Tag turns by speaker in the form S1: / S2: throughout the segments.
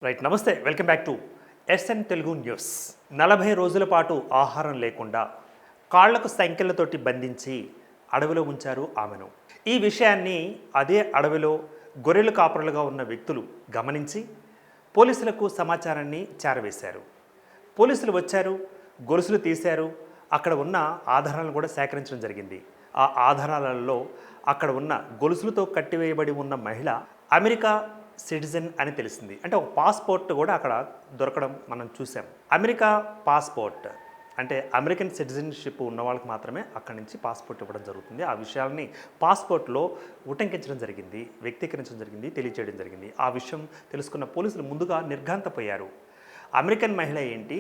S1: Right, నమస్తే, welcome back to SN Telugu news. 40 రోజుల పాటు ఆహారం లేకుండా కాళ్లకు సంఖ్యలతోటి బంధించి అడవిలో ఉంచారు ఆమెను. ఈ విషయాన్ని అదే అడవిలో గొర్రెలు కాపరులుగా ఉన్న వ్యక్తులు గమనించి పోలీసులకు సమాచారాన్ని చేరవేశారు. పోలీసులు వచ్చారు, గొలుసులు తీశారు, అక్కడ ఉన్న ఆధారాలను కూడా సేకరించడం జరిగింది. ఆ ఆధారాలలో అక్కడ ఉన్న గొలుసులతో కట్టివేయబడి ఉన్న మహిళ అమెరికా సిటిజన్ అని తెలిసింది. అంటే ఒక పాస్పోర్ట్ కూడా అక్కడ దొరకడం మనం చూసాం. అమెరికా పాస్పోర్ట్ అంటే అమెరికన్ సిటిజన్షిప్ ఉన్న వాళ్ళకి మాత్రమే అక్కడి నుంచి పాస్పోర్ట్ ఇవ్వడం జరుగుతుంది. ఆ విషయాల్ని పాస్పోర్ట్లో ఉటంకించడం జరిగింది, వ్యక్తీకరించడం జరిగింది, తెలియజేయడం జరిగింది. ఆ విషయం తెలుసుకున్న పోలీసులు ముందుగా నిర్ఘాంతపోయారు. అమెరికన్ మహిళ ఏంటి,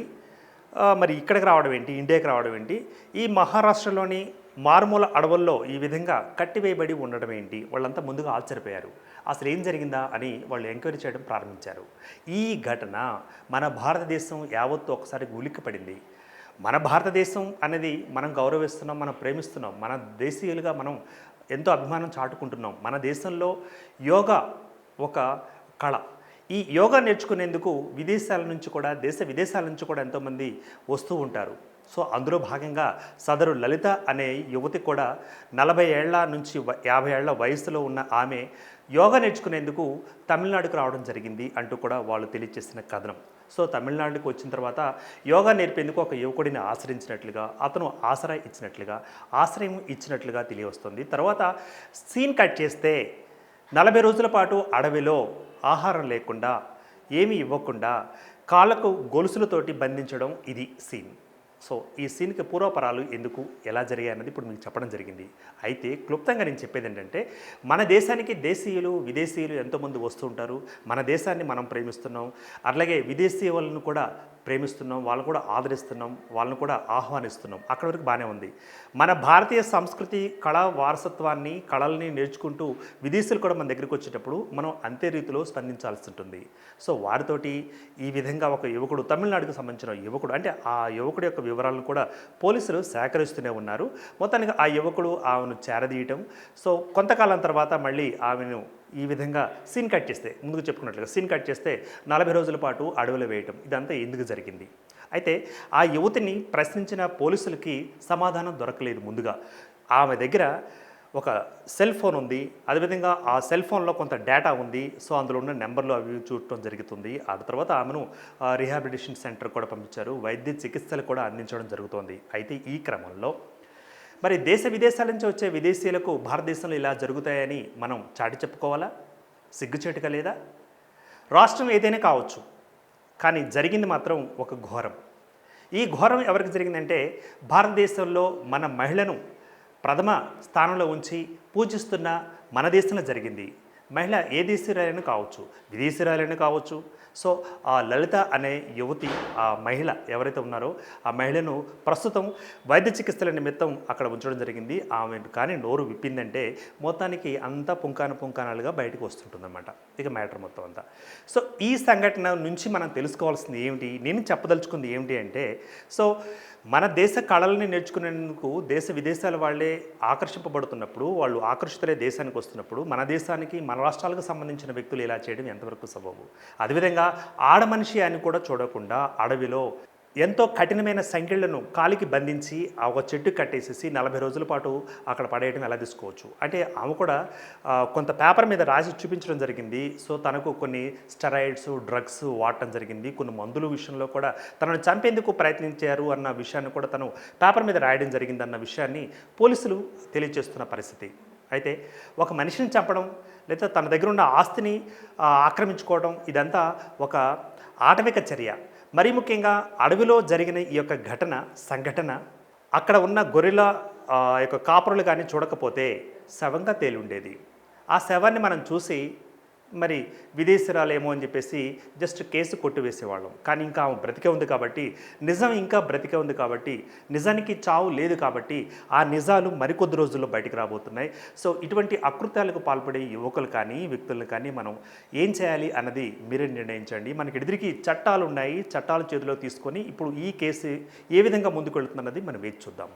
S1: మరి ఇక్కడికి రావడం ఏంటి, ఇండియాకి రావడం ఏంటి, ఈ మహారాష్ట్రలోని మారుమూల అడవుల్లో ఈ విధంగా కట్టివేయబడి ఉండడం ఏంటి, వాళ్ళంతా ముందుగా ఆశ్చర్యపోయారు. అసలు ఏం జరిగిందా అని వాళ్ళు ఎంక్వైరీ చేయడం ప్రారంభించారు. ఈ ఘటన మన భారతదేశం యావత్తు ఒకసారి ఉలిక్కిపడింది. మన భారతదేశం అనేది మనం గౌరవిస్తున్నాం, మనం ప్రేమిస్తున్నాం, మన దేశీయులుగా మనం ఎంతో అభిమానం చాటుకుంటున్నాం. మన దేశంలో యోగా ఒక కళ. ఈ యోగా నేర్చుకునేందుకు విదేశాల నుంచి కూడా, దేశ విదేశాల నుంచి కూడా ఎంతోమంది వస్తూ ఉంటారు. సో అందులో భాగంగా సదరు లలిత అనే యువతి కూడా 40 ఏళ్ల నుంచి 50 ఏళ్ల వయసులో ఉన్న ఆమె యోగా నేర్చుకునేందుకు తమిళనాడుకు రావడం జరిగింది అంటూ కూడా వాళ్ళు తెలియజేసిన కథనం. సో తమిళనాడుకు వచ్చిన తర్వాత యోగా నేర్పేందుకు ఒక యువకుడిని ఆశ్రయించినట్లుగా, అతను ఆశ్రయం ఇచ్చినట్లుగా తెలియవస్తుంది. తర్వాత సీన్ కట్ చేస్తే 40 రోజుల పాటు అడవిలో ఆహారం లేకుండా, ఏమీ ఇవ్వకుండా కాళ్ళకు గొలుసులతోటి బంధించడం, ఇది సీన్. సో ఈ సీన్కి పూర్వపరాలు ఎందుకు, ఎలా జరిగాయి అన్నది ఇప్పుడు మీకు చెప్పడం జరిగింది. అయితే క్లుప్తంగా నేను చెప్పేది ఏంటంటే, మన దేశానికి దేశీయులు, విదేశీయులు ఎంతోమంది వస్తూ ఉంటారు. మన దేశాన్ని మనం ప్రేమిస్తున్నాం, అలాగే విదేశీ వాళ్ళను కూడా ప్రేమిస్తున్నాం, వాళ్ళని కూడా ఆదరిస్తున్నాం, వాళ్ళని కూడా ఆహ్వానిస్తున్నాం. అక్కడ వరకు బాగానే ఉంది. మన భారతీయ సంస్కృతి, కళా వారసత్వాన్ని, కళల్ని నేర్చుకుంటూ విదేశీయులు కూడా మన దగ్గరికి వచ్చేటప్పుడు మనం అంతే రీతిలో స్పందించాల్సి ఉంటుంది. సో వారితోటి ఈ విధంగా ఒక యువకుడు, తమిళనాడుకు సంబంధించిన యువకుడు, అంటే ఆ యువకుడి యొక్క వివరాలను కూడా పోలీసులు సేకరిస్తూనే ఉన్నారు. మొత్తానికి ఆ యువకుడు ఆమెను చేరదీయటం, సో కొంతకాలం తర్వాత మళ్ళీ ఆమెను ఈ విధంగా సీన్ కట్ చేస్తే, ముందుకు చెప్పుకున్నట్లుగా సీన్ కట్ చేస్తే 40 రోజుల పాటు అడవిలో వేయటం, ఇదంతా ఎందుకు జరిగింది? అయితే ఆ యువతిని ప్రశ్నించిన పోలీసులకి సమాధానం దొరకలేదు. ముందుగా ఆమె దగ్గర ఒక సెల్ ఫోన్ ఉంది, అదేవిధంగా ఆ సెల్ ఫోన్లో కొంత డేటా ఉంది. సో అందులో ఉన్న నెంబర్లు అవి చూడటం జరుగుతుంది. ఆ తర్వాత ఆమెను రీహాబిలిటేషన్ సెంటర్ కూడా పంపించారు, వైద్య చికిత్సలు కూడా అందించడం జరుగుతోంది. అయితే ఈ క్రమంలో మరి దేశ విదేశాల నుంచి వచ్చే విదేశీయులకు భారతదేశంలో ఇలా జరుగుతాయని మనం చాటి చెప్పుకోవాలా? సిగ్గుచేటుగా లేదా? రాష్ట్రం ఏదైనా కావచ్చు, కానీ జరిగింది మాత్రం ఒక ఘోరం. ఈ ఘోరం ఎవరికి జరిగిందంటే, భారతదేశంలో మన మహిళను ప్రథమ స్థానంలో ఉంచి పూజిస్తున్న మన దేశంలో జరిగింది. మహిళ ఏ దేశీయురాలైనా కావచ్చు, విదేశీయురాలైనా కావచ్చు. సో ఆ లలిత అనే యువతి, ఆ మహిళ ఎవరైతే ఉన్నారో ఆ మహిళను ప్రస్తుతం వైద్య చికిత్సల నిమిత్తం అక్కడ ఉంచడం జరిగింది. ఆమె కానీ నోరు విప్పిందంటే మొత్తానికి అంతా పుంకానాలుగా బయటకు వస్తుంటుందన్నమాట, ఇక మ్యాటర్ మొత్తం అంతా. సో ఈ సంఘటన నుంచి మనం తెలుసుకోవాల్సింది ఏమిటి, నేను చెప్పదలుచుకుంది ఏమిటి అంటే, సో మన దేశ కళల్ని నేర్చుకునేందుకు దేశ విదేశాల వాళ్ళే ఆకర్షింపబడుతున్నప్పుడు, వాళ్ళు ఆకర్షితులే దేశానికి వస్తున్నప్పుడు, మన దేశానికి, మన రాష్ట్రాలకు సంబంధించిన వ్యక్తులు ఇలా చేయడం ఎంతవరకు సబబు? అదేవిధంగా ఆడమనిషి అని కూడా చూడకుండా అడవిలో ఎంతో కఠినమైన సంఖ్యలను కాలికి బంధించి ఆ ఒక చెట్టు కట్టేసేసి 40 రోజుల పాటు అక్కడ పడేయడం ఎలా తీసుకోవచ్చు? అంటే ఆమె కూడా కొంత పేపర్ మీద రాసి చూపించడం జరిగింది. సో తనకు కొన్ని స్టెరాయిడ్స్, డ్రగ్స్ వాడటం జరిగింది, కొన్ని మందుల విషయంలో కూడా తనను చంపేందుకు ప్రయత్నించారు అన్న విషయాన్ని కూడా తను పేపర్ మీద రాయడం జరిగిందన్న విషయాన్ని పోలీసులు తెలియజేస్తున్న పరిస్థితి. అయితే ఒక మనిషిని చంపడం, లేదా తన దగ్గర ఉన్న ఆస్తిని ఆక్రమించుకోవడం, ఇదంతా ఒక ఆటవిక చర్య. మరీ ముఖ్యంగా అడవిలో జరిగిన ఈ యొక్క సంఘటన అక్కడ ఉన్న గొర్రెల యొక్క కాపరులు కానీ చూడకపోతే శవంగా తేలి ఉండేది. ఆ శవాన్ని మనం చూసి మరి విదేశీయురాలేమో అని చెప్పేసి జస్ట్ కేసు కొట్టివేసేవాళ్ళం. కానీ ఇంకా ఆమె బ్రతికే ఉంది కాబట్టి, నిజం ఇంకా బ్రతికే ఉంది కాబట్టి, నిజానికి చావు లేదు కాబట్టి ఆ నిజాలు మరికొద్ది రోజుల్లో బయటికి రాబోతున్నాయి. సో ఇటువంటి అకృత్యాలకు పాల్పడే యువకులు కానీ, వ్యక్తులను కానీ మనం ఏం చేయాలి అన్నది మీరే నిర్ణయించండి. మనకి ఎదురికి చట్టాలు ఉన్నాయి, చట్టాలు చేతిలో తీసుకొని ఇప్పుడు ఈ కేసు ఏ విధంగా ముందుకు వెళుతుందన్నది మనం వేచి చూద్దాం.